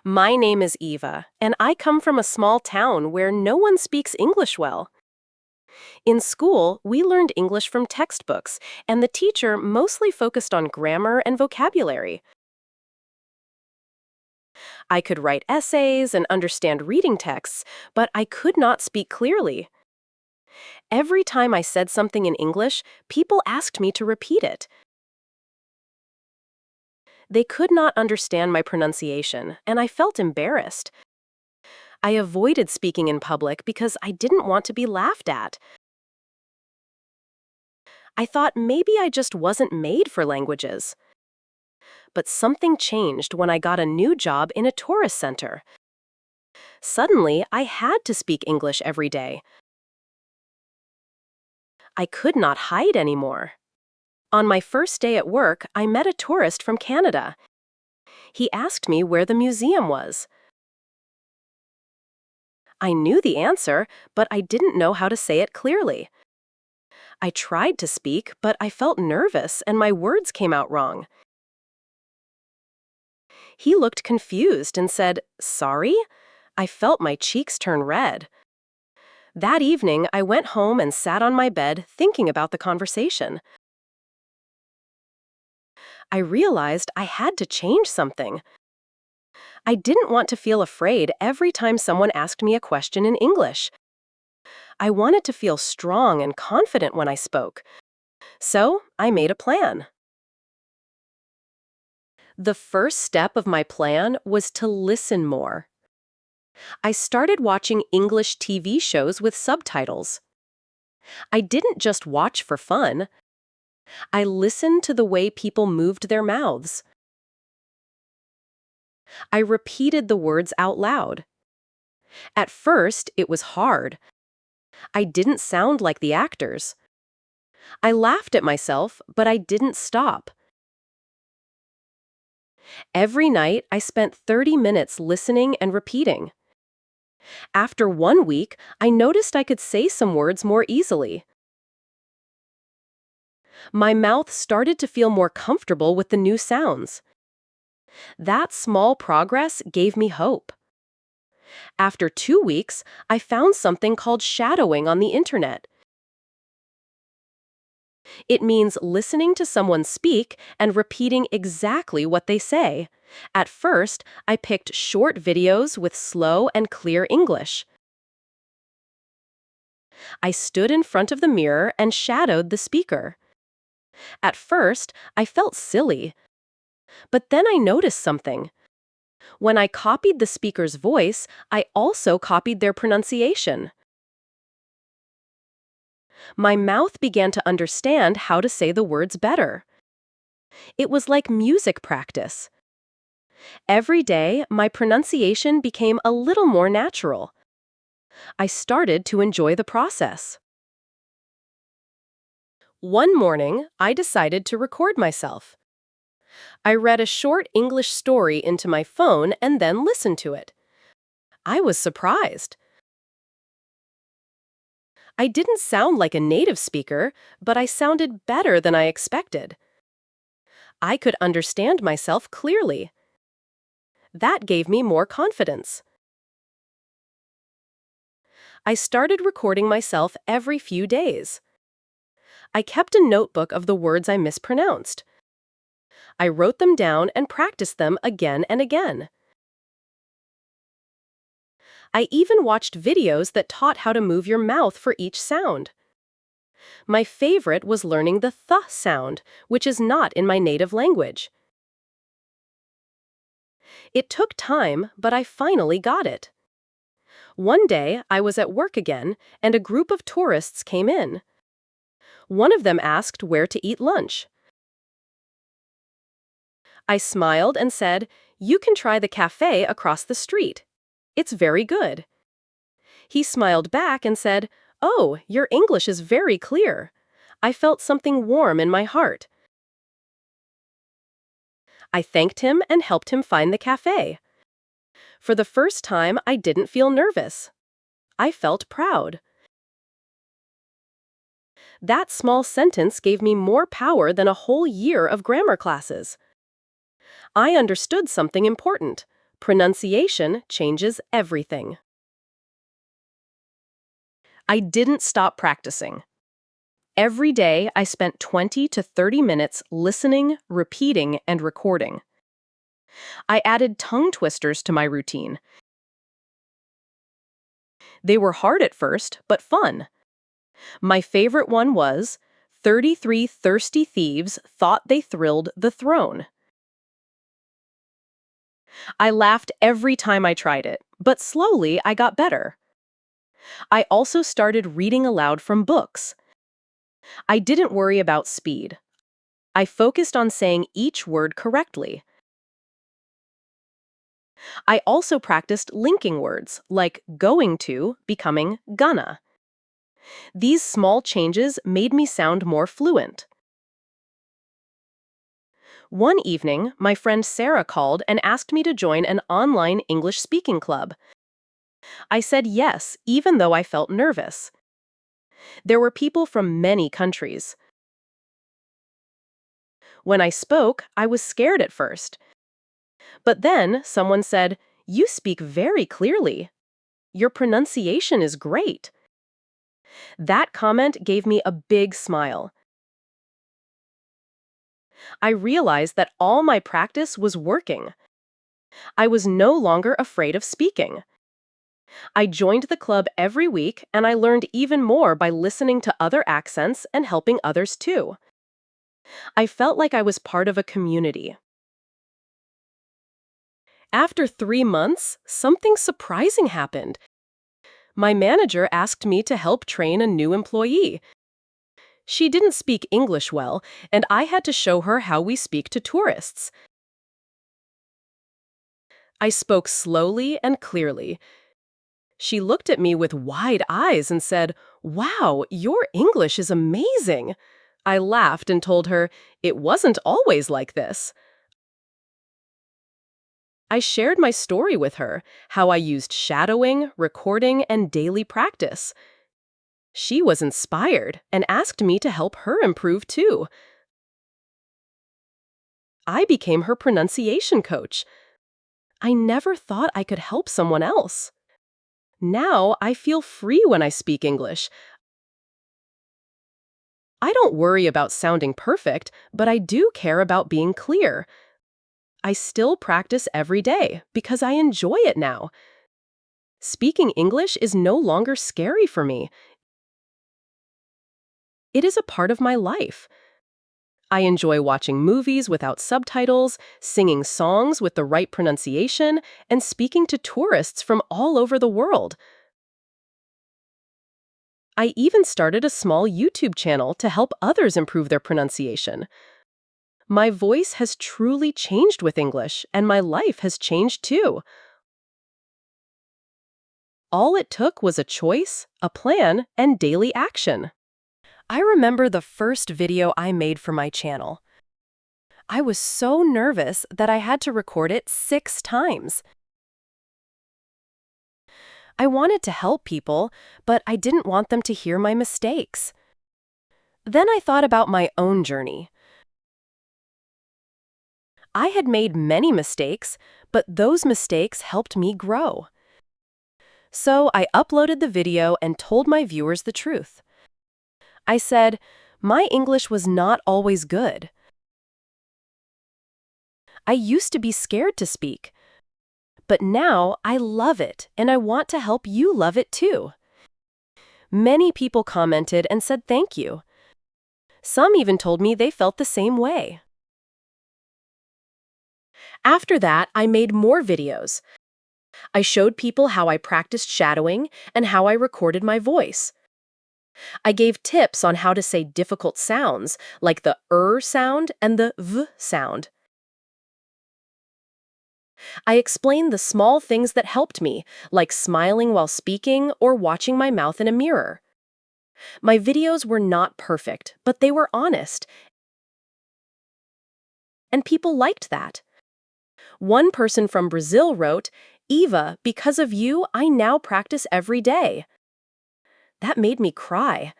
My name is Eva, and I come from a small town where no one speaks English well. In school, we learned English from textbooks, and the teacher mostly focused on grammar and vocabulary. I could write essays and understand reading texts, but I could not speak clearly. Every time I said something in English, people asked me to repeat it. They could not understand my pronunciation, and I felt embarrassed. I avoided speaking in public because I didn't want to be laughed at. I thought maybe I just wasn't made for languages. But something changed when I got a new job in a tourist center. Suddenly, I had to speak English every day. I could not hide anymore. On my first day at work, I met a tourist from Canada. He asked me where the museum was. I knew the answer, but I didn't know how to say it clearly. I tried to speak, but I felt nervous and my words came out wrong. He looked confused and said, "Sorry?" I felt my cheeks turn red. That evening, I went home and sat on my bed thinking about the conversation. I realized I had to change something. I didn't want to feel afraid every time someone asked me a question in English. I wanted to feel strong and confident when I spoke. So, I made a plan. The first step of my plan was to listen more. I started watching English TV shows with subtitles. I didn't just watch for fun. I listened to the way people moved their mouths. I repeated the words out loud. At first, it was hard. I didn't sound like the actors. I laughed at myself, but I didn't stop. Every night, I spent 30 minutes listening and repeating. After 1 week, I noticed I could say some words more easily. My mouth started to feel more comfortable with the new sounds. That small progress gave me hope. After 2 weeks, I found something called shadowing on the internet. It means listening to someone speak and repeating exactly what they say. At first, I picked short videos with slow and clear English. I stood in front of the mirror and shadowed the speaker. At first, I felt silly. But then I noticed something. When I copied the speaker's voice, I also copied their pronunciation. My mouth began to understand how to say the words better. It was like music practice. Every day, my pronunciation became a little more natural. I started to enjoy the process. One morning, I decided to record myself. I read a short English story into my phone and then listened to it. I was surprised. I didn't sound like a native speaker, but I sounded better than I expected. I could understand myself clearly. That gave me more confidence. I started recording myself every few days. I kept a notebook of the words I mispronounced. I wrote them down and practiced them again and again. I even watched videos that taught how to move your mouth for each sound. My favorite was learning the th sound, which is not in my native language. It took time, but I finally got it. One day, I was at work again, and a group of tourists came in. One of them asked where to eat lunch. I smiled and said, "You can try the cafe across the street. It's very good." He smiled back and said, "Oh, your English is very clear." I felt something warm in my heart. I thanked him and helped him find the cafe. For the first time, I didn't feel nervous. I felt proud. That small sentence gave me more power than a whole year of grammar classes. I understood something important. Pronunciation changes everything. I didn't stop practicing. Every day, I spent 20 to 30 minutes listening, repeating, and recording. I added tongue twisters to my routine. They were hard at first, but fun. My favorite one was 33 thirsty thieves thought they thrilled the throne. I laughed every time I tried it, but slowly I got better. I also started reading aloud from books. I didn't worry about speed. I focused on saying each word correctly. I also practiced linking words, like going to becoming gonna. These small changes made me sound more fluent. One evening, my friend Sarah called and asked me to join an online English speaking club. I said yes, even though I felt nervous. There were people from many countries. When I spoke, I was scared at first. But then someone said, "You speak very clearly. Your pronunciation is great." That comment gave me a big smile. I realized that all my practice was working. I was no longer afraid of speaking. I joined the club every week, and I learned even more by listening to other accents and helping others too. I felt like I was part of a community. After 3 months, something surprising happened. My manager asked me to help train a new employee. She didn't speak English well, and I had to show her how we speak to tourists. I spoke slowly and clearly. She looked at me with wide eyes and said, "Wow, your English is amazing." I laughed and told her, "It wasn't always like this." I shared my story with her, how I used shadowing, recording, and daily practice. She was inspired and asked me to help her improve too. I became her pronunciation coach. I never thought I could help someone else. Now I feel free when I speak English. I don't worry about sounding perfect, but I do care about being clear. I still practice every day because I enjoy it now. Speaking English is no longer scary for me. It is a part of my life. I enjoy watching movies without subtitles, singing songs with the right pronunciation, and speaking to tourists from all over the world. I even started a small YouTube channel to help others improve their pronunciation. My voice has truly changed with English, and my life has changed too. All it took was a choice, a plan, and daily action. I remember the first video I made for my channel. I was so nervous that I had to record it 6 times. I wanted to help people, but I didn't want them to hear my mistakes. Then I thought about my own journey. I had made many mistakes, but those mistakes helped me grow. So I uploaded the video and told my viewers the truth. I said, my English was not always good. I used to be scared to speak. But now I love it, and I want to help you love it too. Many people commented and said thank you. Some even told me they felt the same way. After that, I made more videos. I showed people how I practiced shadowing and how I recorded my voice. I gave tips on how to say difficult sounds, like the sound and the v sound. I explained the small things that helped me, like smiling while speaking or watching my mouth in a mirror. My videos were not perfect, but they were honest, and people liked that. One person from Brazil wrote, "Eva, because of you, I now practice every day." That made me cry.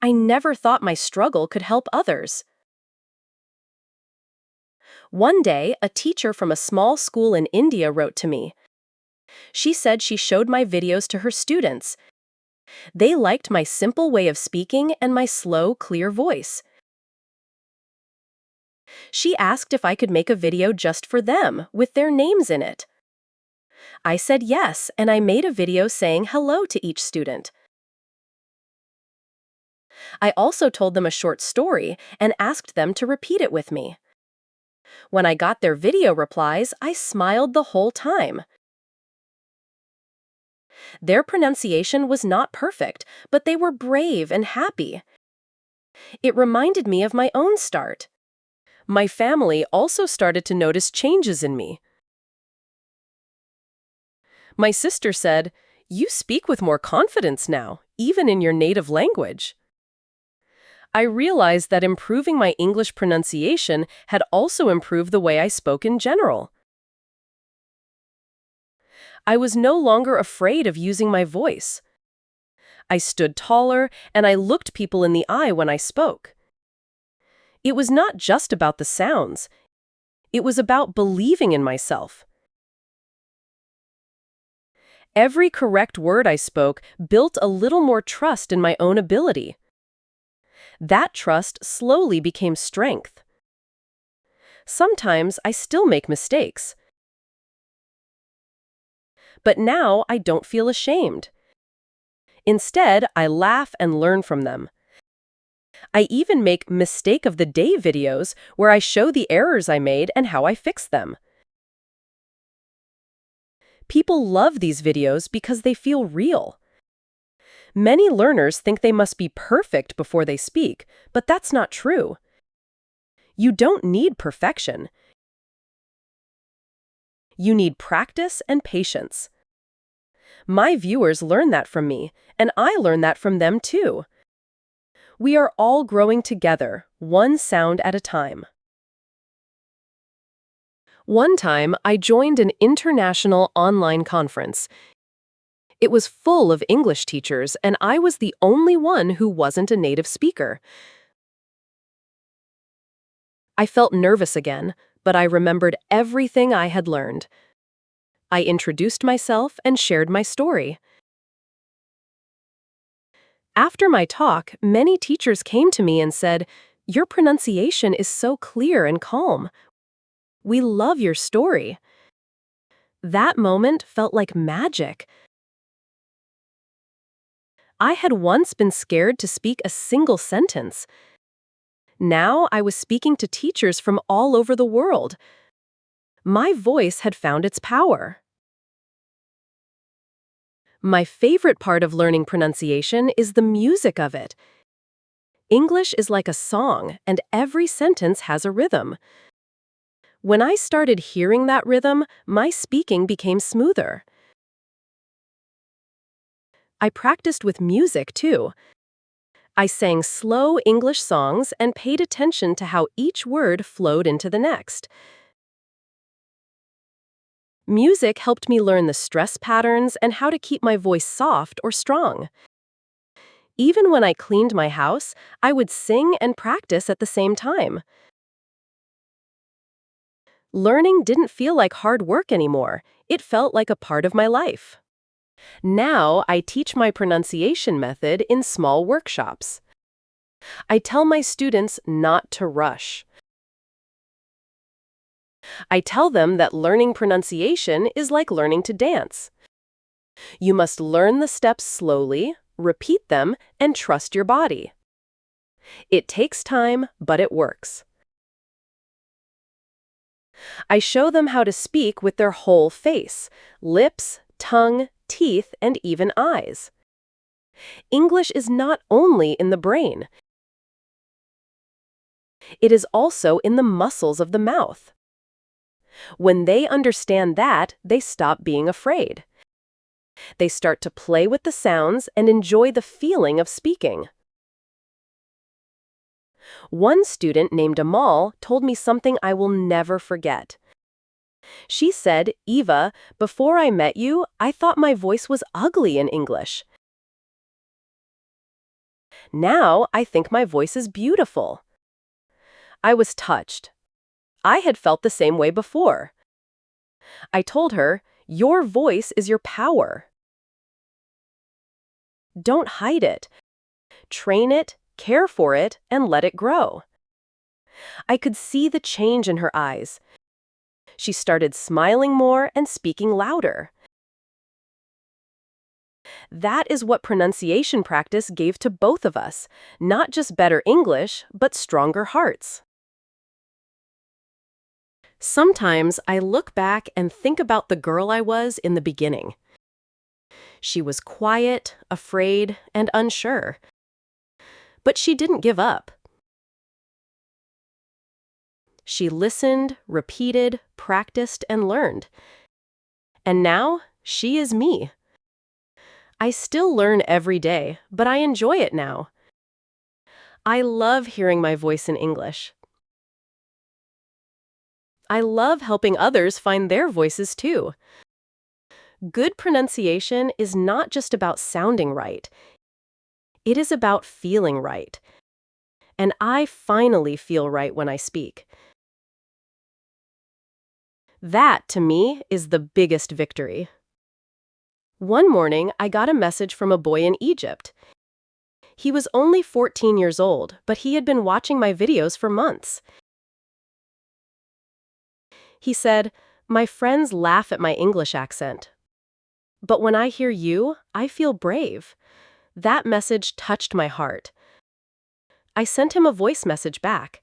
I never thought my struggle could help others. One day, a teacher from a small school in India wrote to me. She said she showed my videos to her students. They liked my simple way of speaking and my slow, clear voice. She asked if I could make a video just for them, with their names in it. I said yes, and I made a video saying hello to each student. I also told them a short story and asked them to repeat it with me. When I got their video replies, I smiled the whole time. Their pronunciation was not perfect, but they were brave and happy. It reminded me of my own start. My family also started to notice changes in me. My sister said, "You speak with more confidence now, even in your native language." I realized that improving my English pronunciation had also improved the way I spoke in general. I was no longer afraid of using my voice. I stood taller and I looked people in the eye when I spoke. It was not just about the sounds. It was about believing in myself. Every correct word I spoke built a little more trust in my own ability. That trust slowly became strength. Sometimes I still make mistakes. But now I don't feel ashamed. Instead, I laugh and learn from them. I even make mistake of the day videos where I show the errors I made and how I fixed them. People love these videos because they feel real. Many learners think they must be perfect before they speak, but that's not true. You don't need perfection. You need practice and patience. My viewers learn that from me, and I learn that from them too. We are all growing together, one sound at a time. One time, I joined an international online conference. It was full of English teachers, and I was the only one who wasn't a native speaker. I felt nervous again, but I remembered everything I had learned. I introduced myself and shared my story. After my talk, many teachers came to me and said, "Your pronunciation is so clear and calm. We love your story." That moment felt like magic. I had once been scared to speak a single sentence. Now I was speaking to teachers from all over the world. My voice had found its power. My favorite part of learning pronunciation is the music of it. English is like a song, and every sentence has a rhythm. When I started hearing that rhythm, my speaking became smoother. I practiced with music, too. I sang slow English songs and paid attention to how each word flowed into the next. Music helped me learn the stress patterns and how to keep my voice soft or strong. Even when I cleaned my house, I would sing and practice at the same time. Learning didn't feel like hard work anymore. It felt like a part of my life. Now I teach my pronunciation method in small workshops. I tell my students not to rush. I tell them that learning pronunciation is like learning to dance. You must learn the steps slowly, repeat them, and trust your body. It takes time, but it works. I show them how to speak with their whole face, lips, tongue, teeth, and even eyes. English is not only in the brain. It is also in the muscles of the mouth. When they understand that, they stop being afraid. They start to play with the sounds and enjoy the feeling of speaking. One student named Amal told me something I will never forget. She said, "Eva, before I met you, I thought my voice was ugly in English. Now I think my voice is beautiful." I was touched. I had felt the same way before. I told her, "Your voice is your power. Don't hide it. Train it, care for it, and let it grow." I could see the change in her eyes. She started smiling more and speaking louder. That is what pronunciation practice gave to both of us, not just better English, but stronger hearts. Sometimes I look back and think about the girl I was in the beginning. She was quiet, afraid, and unsure. But she didn't give up. She listened, repeated, practiced, and learned. And now, she is me. I still learn every day, but I enjoy it now. I love hearing my voice in English. I love helping others find their voices too. Good pronunciation is not just about sounding right. It is about feeling right. And I finally feel right when I speak. That, to me, is the biggest victory. One morning, I got a message from a boy in Egypt. He was only 14 years old, but he had been watching my videos for months. He said, "My friends laugh at my English accent. But when I hear you, I feel brave." That message touched my heart. I sent him a voice message back.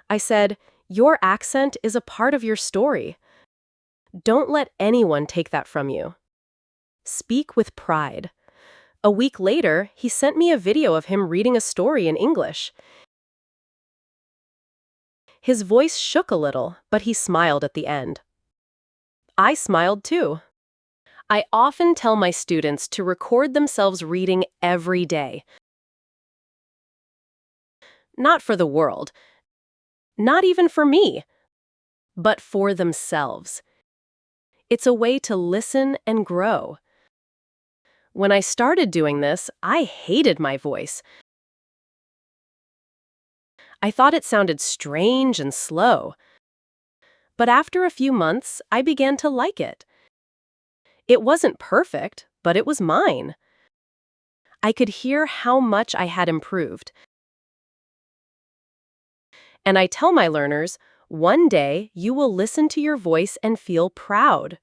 I said, "Your accent is a part of your story. Don't let anyone take that from you. Speak with pride." A week later, he sent me a video of him reading a story in English. His voice shook a little, but he smiled at the end. I smiled too. I often tell my students to record themselves reading every day. Not for the world, not even for me, but for themselves. It's a way to listen and grow. When I started doing this, I hated my voice. I thought it sounded strange and slow. But after a few months, I began to like it. It wasn't perfect, but it was mine. I could hear how much I had improved. And I tell my learners, one day you will listen to your voice and feel proud.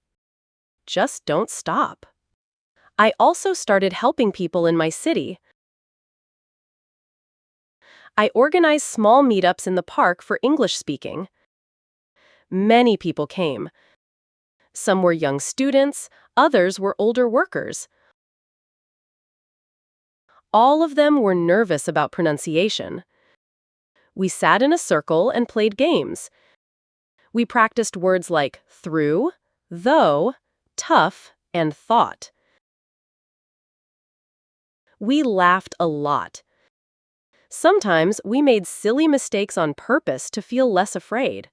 Just don't stop. I also started helping people in my city. I organized small meetups in the park for English speaking. Many people came. Some were young students, others were older workers. All of them were nervous about pronunciation. We sat in a circle and played games. We practiced words like through, though, tough, and thought. We laughed a lot. Sometimes we made silly mistakes on purpose to feel less afraid.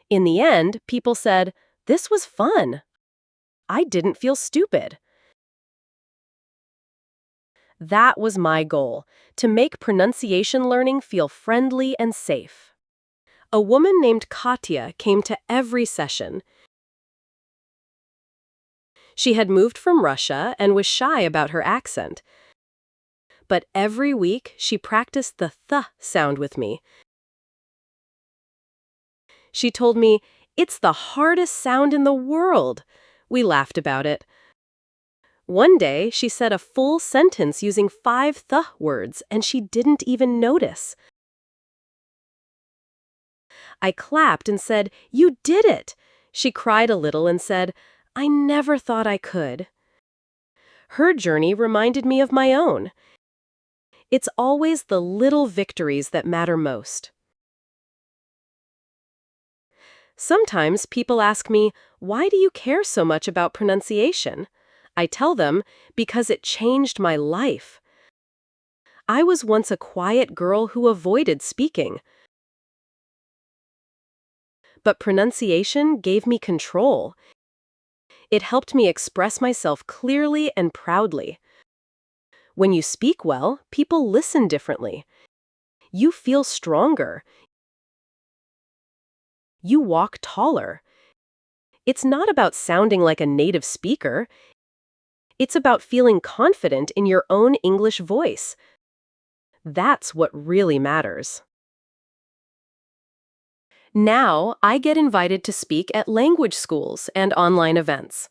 In the end, people said, "This was fun. I didn't feel stupid." That was my goal, to make pronunciation learning feel friendly and safe. A woman named Katya came to every session. She had moved from Russia and was shy about her accent. But every week, she practiced the th sound with me. She told me, "It's the hardest sound in the world." We laughed about it. One day, she said a full sentence using 5 th words, and she didn't even notice. I clapped and said, "You did it!" She cried a little and said, "I never thought I could." Her journey reminded me of my own. It's always the little victories that matter most. Sometimes people ask me, "Why do you care so much about pronunciation?" I tell them, because it changed my life. I was once a quiet girl who avoided speaking. But pronunciation gave me control. It helped me express myself clearly and proudly. When you speak well, people listen differently. You feel stronger. You walk taller. It's not about sounding like a native speaker. It's about feeling confident in your own English voice. That's what really matters. Now, I get invited to speak at language schools and online events.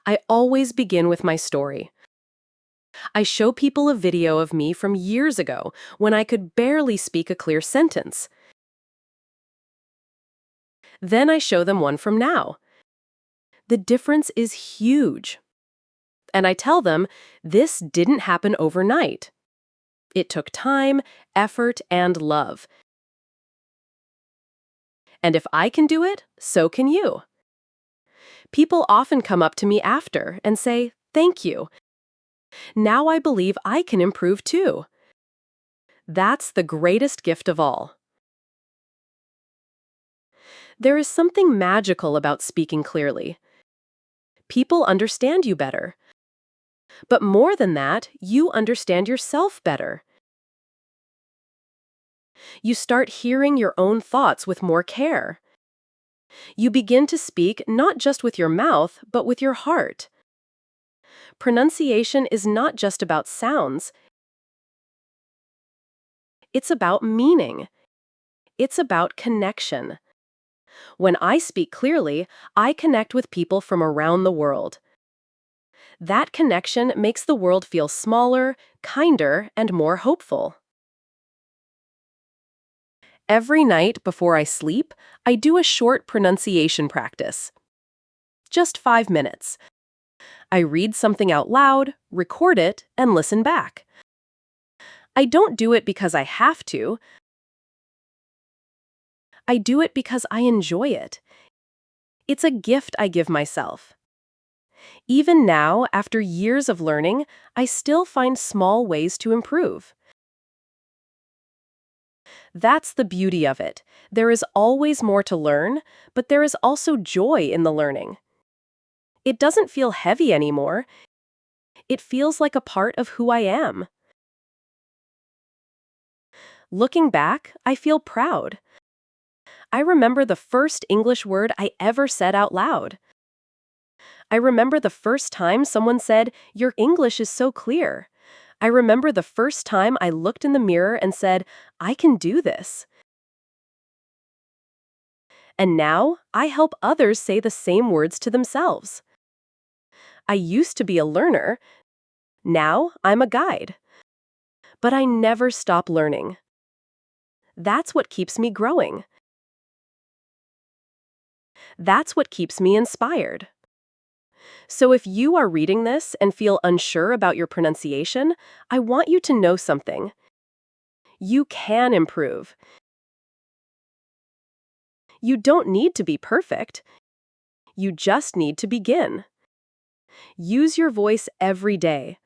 I always begin with my story. I show people a video of me from years ago when I could barely speak a clear sentence. Then I show them one from now. The difference is huge. And I tell them this didn't happen overnight. It took time, effort, and love. And if I can do it, so can you. People often come up to me after and say, "Thank you. Now I believe I can improve too." That's the greatest gift of all. There is something magical about speaking clearly. People understand you better. But more than that, you understand yourself better. You start hearing your own thoughts with more care. You begin to speak not just with your mouth, but with your heart. Pronunciation is not just about sounds, it's about meaning. It's about connection. When I speak clearly, I connect with people from around the world. That connection makes the world feel smaller, kinder, and more hopeful. Every night before I sleep, I do a short pronunciation practice. Just 5 minutes. I read something out loud, record it, and listen back. I don't do it because I have to. I do it because I enjoy it. It's a gift I give myself. Even now, after years of learning, I still find small ways to improve. That's the beauty of it. There is always more to learn, but there is also joy in the learning. It doesn't feel heavy anymore. It feels like a part of who I am. Looking back, I feel proud. I remember the first English word I ever said out loud. I remember the first time someone said, "Your English is so clear." I remember the first time I looked in the mirror and said, "I can do this." And now, I help others say the same words to themselves. I used to be a learner. Now, I'm a guide. But I never stop learning. That's what keeps me growing. That's what keeps me inspired. So if you are reading this and feel unsure about your pronunciation, I want you to know something. You can improve. You don't need to be perfect. You just need to begin. Use your voice every day.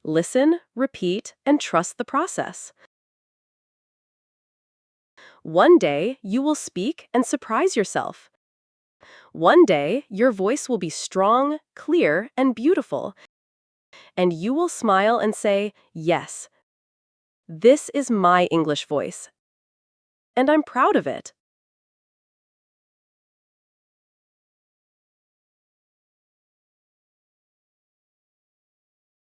Listen, repeat, and trust the process. One day, you will speak and surprise yourself. One day, your voice will be strong, clear, and beautiful. And you will smile and say, "Yes, this is my English voice." And I'm proud of it.